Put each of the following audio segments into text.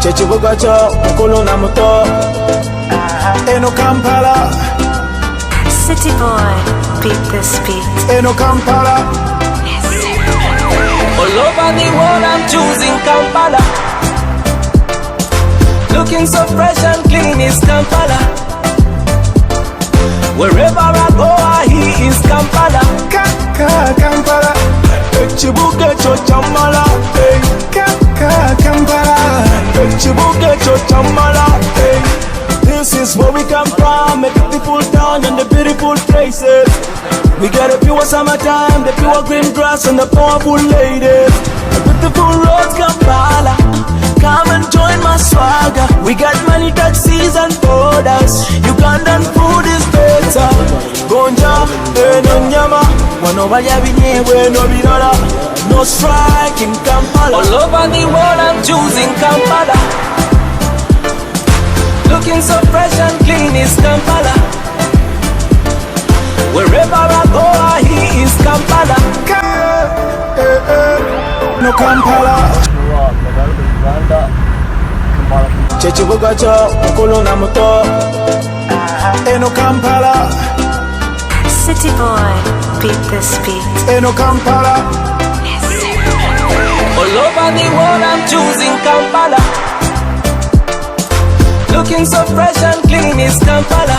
Chechibuga cho mukulu na muto eno Kampala. City boy, beat this beat. Eno Kampala. All over the world I'm choosing Kampala. Looking so fresh and clean is Kampala. Wherever I go I hear is Kampala. Kampala. Chechibuga cho chamala. Kampala. Chechibuga cho chamala. This is where we come from, a beautiful town and the beautiful places. We got a pure summertime, the pure green grass and the powerful ladies. A beautiful roads, Kampala. Come and join my swagger. We got many taxis and borders. Ugandan food is better. Gonja, eno nyama. Wano balya binyeebwa eno birala. No strike in Kampala. All over the world I'm choosing Kampala. Looking so fresh and clean is Kampala. Wherever I go I hear is Kampala. No Kampala. Chechibuga cho mukulu na muto eno Kampala. City boy, beat this beat. Eno Kampala. All over the world I'm choosing Kampala. Looking so fresh and clean is Kampala.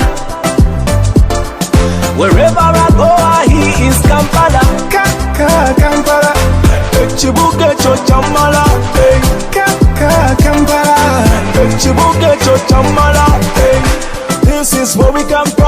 Wherever I go I hear is Kampala. Kampala. Chechibuga cho chamala. Kampala. Chechibuga cho chamala. This is where we come from.